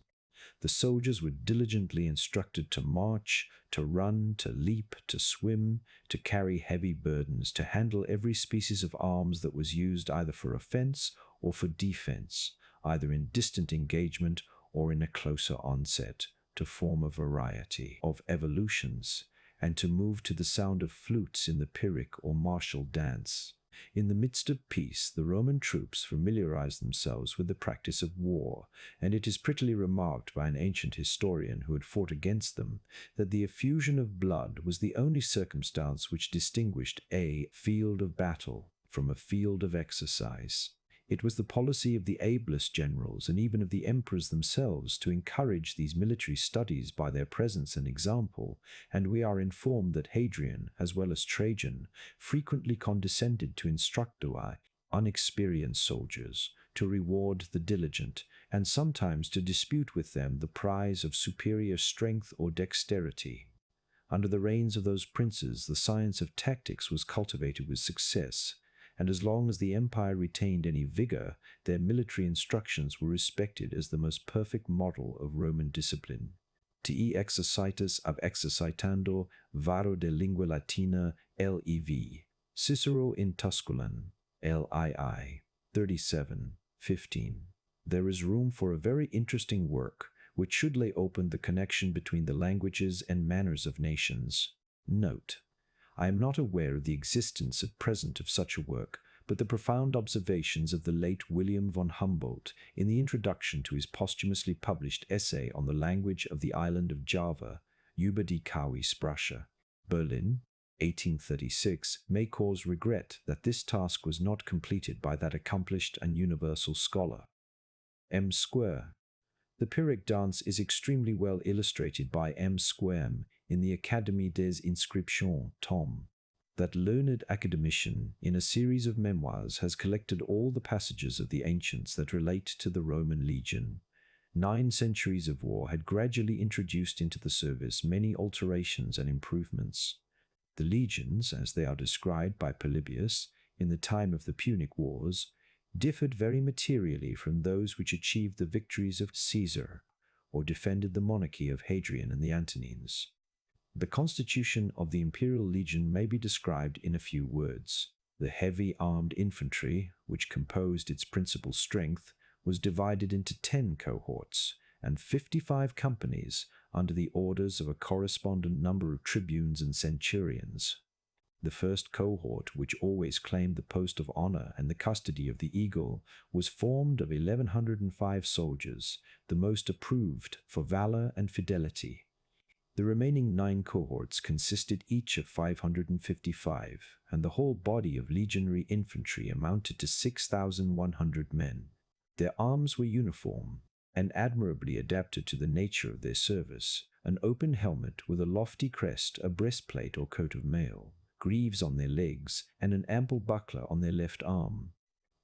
The soldiers were diligently instructed to march, to run, to leap, to swim, to carry heavy burdens, to handle every species of arms that was used either for offense or for defense, either in distant engagement or in a closer onset, to form a variety of evolutions, and to move to the sound of flutes in the Pyrrhic or martial dance. In the midst of peace, the Roman troops familiarized themselves with the practice of war, and it is prettily remarked by an ancient historian who had fought against them that the effusion of blood was the only circumstance which distinguished a field of battle from a field of exercise. It was the policy of the ablest generals and even of the emperors themselves to encourage these military studies by their presence and example, and we are informed that Hadrian, as well as Trajan, frequently condescended to instruct the unexperienced soldiers, to reward the diligent, and sometimes to dispute with them the prize of superior strength or dexterity. Under the reigns of those princes, the science of tactics was cultivated with success, and as long as the empire retained any vigor, their military instructions were respected as the most perfect model of Roman discipline. Te exercitus ab exercitando varo de lingua latina lev. Cicero in Tusculan, Lii, 37:15. There is room for a very interesting work, which should lay open the connection between the languages and manners of nations. Note: I am not aware of the existence at present of such a work, but the profound observations of the late William von Humboldt in the introduction to his posthumously published essay on the language of the island of Java, Über die Kawi-Sprache, Berlin, 1836, may cause regret that this task was not completed by that accomplished and universal scholar. M. Square. The Pyrrhic dance is extremely well illustrated by M. Squem in the Académie des Inscriptions, tom. That learned academician, in a series of memoirs, has collected all the passages of the ancients that relate to the Roman legion. 9 centuries of war had gradually introduced into the service many alterations and improvements. The legions, as they are described by Polybius in the time of the Punic Wars, differed very materially from those which achieved the victories of Caesar or defended the monarchy of Hadrian and the Antonines. The constitution of the imperial legion may be described in a few words. The heavy armed infantry, which composed its principal strength, was divided into 10 cohorts and 55 companies under the orders of a correspondent number of tribunes and centurions. The first cohort, which always claimed the post of honor and the custody of the eagle, was formed of 1,105 soldiers, the most approved for valor and fidelity. The remaining 9 cohorts consisted each of 555, and the whole body of legionary infantry amounted to 6,100 men. Their arms were uniform, and admirably adapted to the nature of their service: an open helmet with a lofty crest, a breastplate or coat of mail, greaves on their legs, and an ample buckler on their left arm.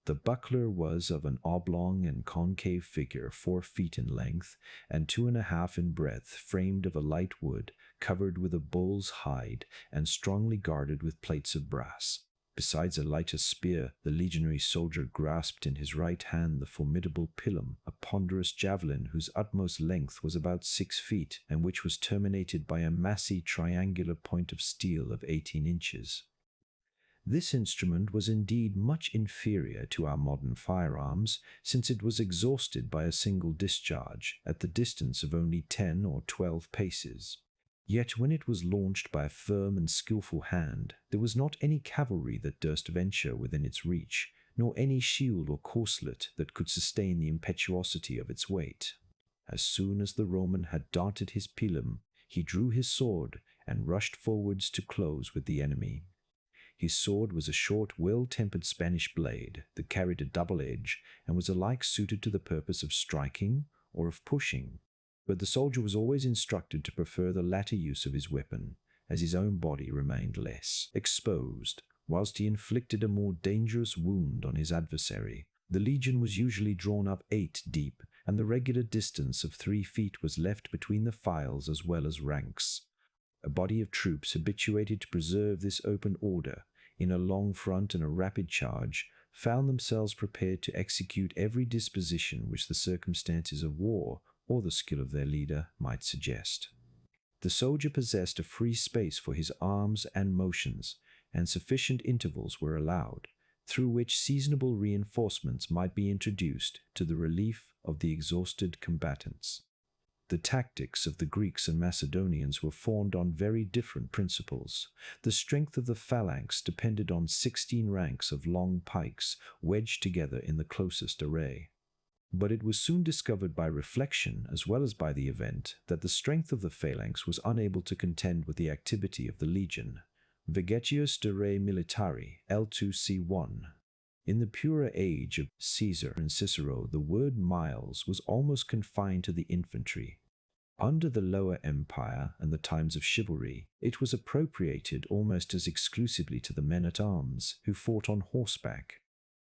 The buckler was of an oblong and concave figure, 4 feet in length and 2.5 in breadth, framed of a light wood, covered with a bull's hide, and strongly guarded with plates of brass. Besides a lighter spear, the legionary soldier grasped in his right hand the formidable pilum, a ponderous javelin whose utmost length was about 6 feet, and which was terminated by a massy triangular point of steel of 18 inches. This instrument was indeed much inferior to our modern firearms, since it was exhausted by a single discharge, at the distance of only 10 or 12 paces. Yet when it was launched by a firm and skilful hand, there was not any cavalry that durst venture within its reach, nor any shield or corslet that could sustain the impetuosity of its weight. As soon as the Roman had darted his pilum, he drew his sword and rushed forwards to close with the enemy. His sword was a short, well-tempered Spanish blade that carried a double edge and was alike suited to the purpose of striking or of pushing. But the soldier was always instructed to prefer the latter use of his weapon, as his own body remained less exposed, whilst he inflicted a more dangerous wound on his adversary. The legion was usually drawn up 8 deep, and the regular distance of 3 feet was left between the files as well as ranks. A body of troops habituated to preserve this open order, in a long front and a rapid charge, found themselves prepared to execute every disposition which the circumstances of war or the skill of their leader might suggest. The soldier possessed a free space for his arms and motions, and sufficient intervals were allowed, through which seasonable reinforcements might be introduced to the relief of the exhausted combatants. The tactics of the Greeks and Macedonians were formed on very different principles. The strength of the phalanx depended on 16 ranks of long pikes wedged together in the closest array. But it was soon discovered by reflection, as well as by the event, that the strength of the phalanx was unable to contend with the activity of the legion. Vegetius de Re Militari, L2C1. In the purer age of Caesar and Cicero, the word miles was almost confined to the infantry. Under the Lower Empire and the times of chivalry, it was appropriated almost as exclusively to the men-at-arms who fought on horseback.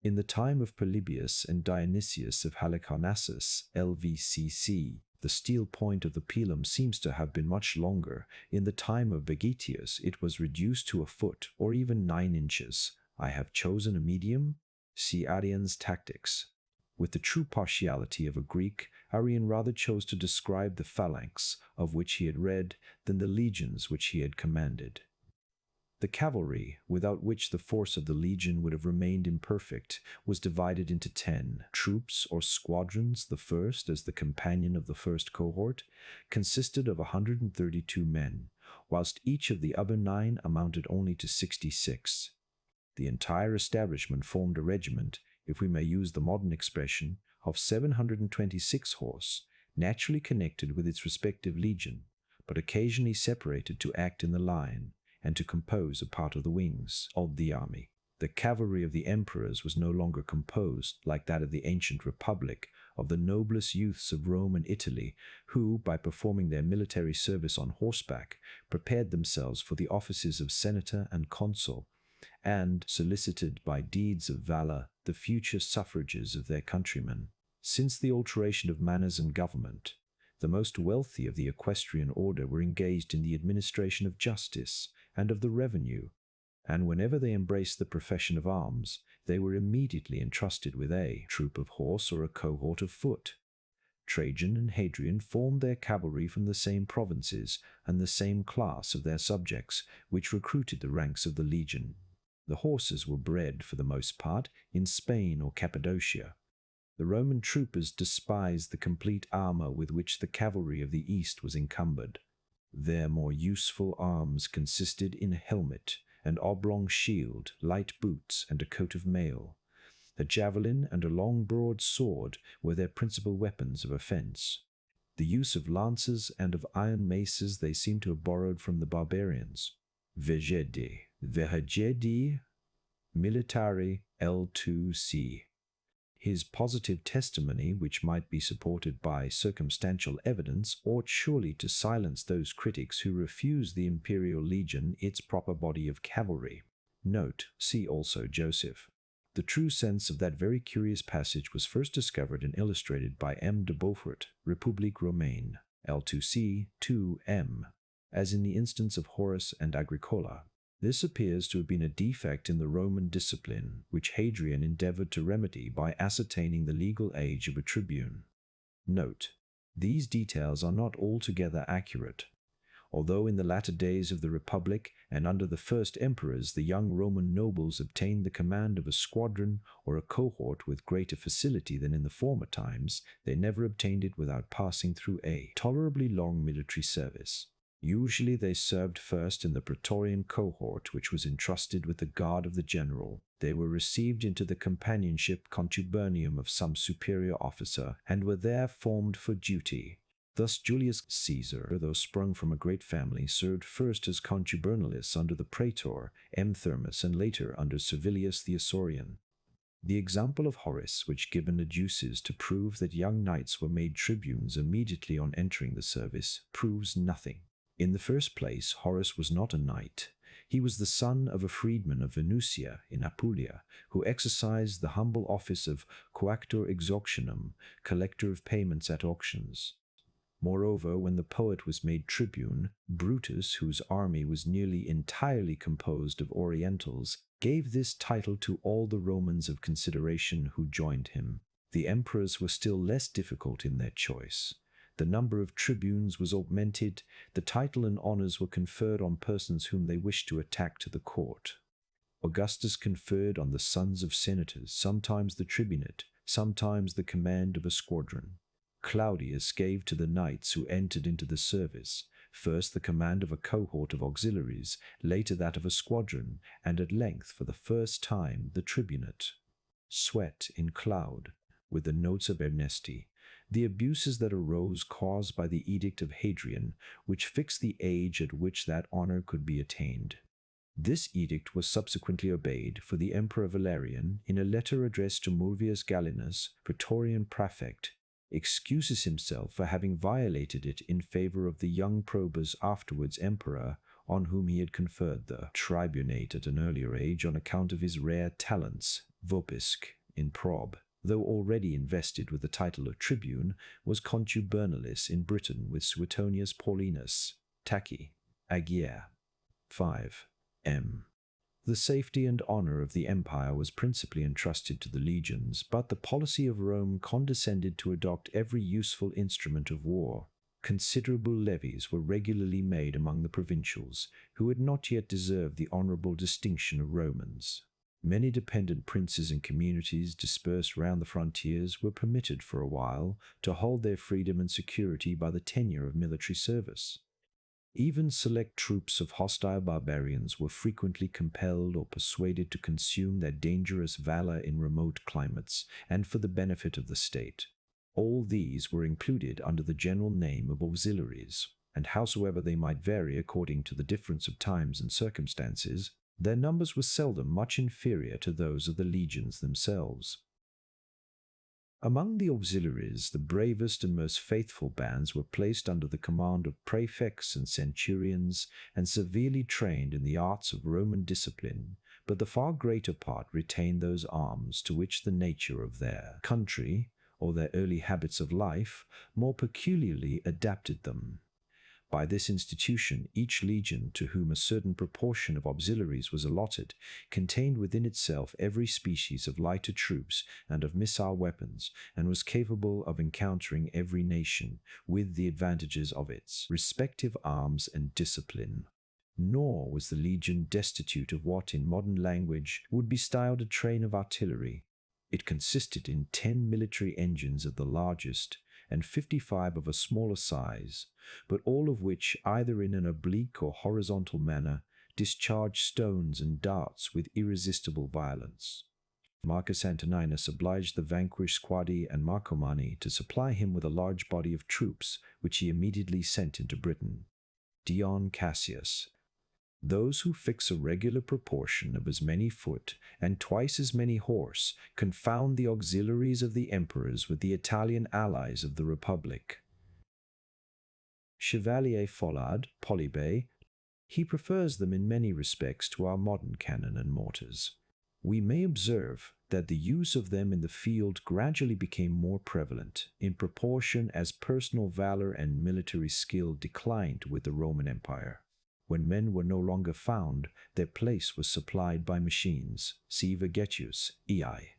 In the time of Polybius and Dionysius of Halicarnassus, LVCC, the steel point of the pilum seems to have been much longer. In the time of Vegetius, it was reduced to a foot or even 9 inches. I have chosen a medium. See Arrian's Tactics. With the true partiality of a Greek, Arrian rather chose to describe the phalanx of which he had read than the legions which he had commanded. The cavalry, without which the force of the legion would have remained imperfect, was divided into 10 troops or squadrons. The first, as the companion of the first cohort, consisted of 132 men, whilst each of the other 9 amounted only to 66. The entire establishment formed a regiment, if we may use the modern expression, of 726 horse, naturally connected with its respective legion, but occasionally separated to act in the line, and to compose a part of the wings of the army. The cavalry of the emperors was no longer composed, like that of the ancient republic, of the noblest youths of Rome and Italy, who, by performing their military service on horseback, prepared themselves for the offices of senator and consul, and solicited by deeds of valor the future suffrages of their countrymen. Since the alteration of manners and government, the most wealthy of the equestrian order were engaged in the administration of justice and of the revenue, and whenever they embraced the profession of arms, they were immediately entrusted with a troop of horse or a cohort of foot. Trajan and Hadrian formed their cavalry from the same provinces and the same class of their subjects, which recruited the ranks of the legion. The horses were bred, for the most part, in Spain or Cappadocia. The Roman troopers despised the complete armor with which the cavalry of the East was encumbered. Their more useful arms consisted in a helmet, an oblong shield, light boots, and a coat of mail. A javelin and a long broad sword were their principal weapons of offense. The use of lances and of iron maces they seem to have borrowed from the barbarians. Vegedi Militari L2C. His positive testimony, which might be supported by circumstantial evidence, ought surely to silence those critics who refuse the imperial legion its proper body of cavalry. Note, see also Joseph. The true sense of that very curious passage was first discovered and illustrated by M. de Beaufort, République Romaine, L2C 2M, as in the instance of Horace and Agricola. This appears to have been a defect in the Roman discipline, which Hadrian endeavored to remedy by ascertaining the legal age of a tribune. Note: these details are not altogether accurate. Although in the latter days of the Republic and under the first emperors the young Roman nobles obtained the command of a squadron or a cohort with greater facility than in the former times, they never obtained it without passing through a tolerably long military service. Usually they served first in the Praetorian cohort, which was entrusted with the guard of the general. They were received into the companionship contubernium of some superior officer, and were there formed for duty. Thus Julius Caesar, though sprung from a great family, served first as contubernalis under the praetor M. Thermus and later under Servilius the Isaurian. The example of Horace, which Gibbon adduces to prove that young knights were made tribunes immediately on entering the service, proves nothing. In the first place, Horace was not a knight. He was the son of a freedman of Venusia in Apulia, who exercised the humble office of coactor exauctionum, collector of payments at auctions. Moreover, when the poet was made tribune, Brutus, whose army was nearly entirely composed of Orientals, gave this title to all the Romans of consideration who joined him. The emperors were still less difficult in their choice. The number of tribunes was augmented, the title and honors were conferred on persons whom they wished to attack to the court. Augustus conferred on the sons of senators sometimes the tribunate, sometimes the command of a squadron. Claudius gave to the knights who entered into the service, first the command of a cohort of auxiliaries, later that of a squadron, and at length, for the first time, the tribunate. Sweat in cloud, with the notes of Ernesti, the abuses that arose caused by the edict of Hadrian, which fixed the age at which that honor could be attained. This edict was subsequently obeyed, for the Emperor Valerian, in a letter addressed to Mulvius Gallienus, praetorian prefect, excuses himself for having violated it in favor of the young Probus, afterwards emperor, on whom he had conferred the tribunate at an earlier age on account of his rare talents. Vopisc, in prob, though already invested with the title of tribune, was contubernalis in Britain with Suetonius Paulinus, Tachy, Agier. 5. M. The safety and honor of the empire was principally entrusted to the legions, but the policy of Rome condescended to adopt every useful instrument of war. Considerable levies were regularly made among the provincials, who had not yet deserved the honorable distinction of Romans. Many dependent princes and communities dispersed round the frontiers were permitted for a while to hold their freedom and security by the tenure of military service. Even select troops of hostile barbarians were frequently compelled or persuaded to consume their dangerous valor in remote climates and for the benefit of the state. All these were included under the general name of auxiliaries, and howsoever they might vary according to the difference of times and circumstances, their numbers were seldom much inferior to those of the legions themselves. Among the auxiliaries, the bravest and most faithful bands were placed under the command of prefects and centurions and severely trained in the arts of Roman discipline, but the far greater part retained those arms to which the nature of their country, or their early habits of life, more peculiarly adapted them. By this institution, each legion, to whom a certain proportion of auxiliaries was allotted, contained within itself every species of lighter troops and of missile weapons, and was capable of encountering every nation, with the advantages of its respective arms and discipline. Nor was the legion destitute of what in modern language would be styled a train of artillery. It consisted in 10 military engines of the largest, and 55 of a smaller size, but all of which, either in an oblique or horizontal manner, discharged stones and darts with irresistible violence. Marcus Antoninus obliged the vanquished Squadi and Marcomanni to supply him with a large body of troops, which he immediately sent into Britain. Dion Cassius. Those who fix a regular proportion of as many foot and twice as many horse confound the auxiliaries of the emperors with the Italian allies of the Republic. Chevalier Follade, Polybe, he prefers them in many respects to our modern cannon and mortars. We may observe that the use of them in the field gradually became more prevalent, in proportion as personal valor and military skill declined with the Roman Empire. When men were no longer found, their place was supplied by machines. See Vegetius, EI.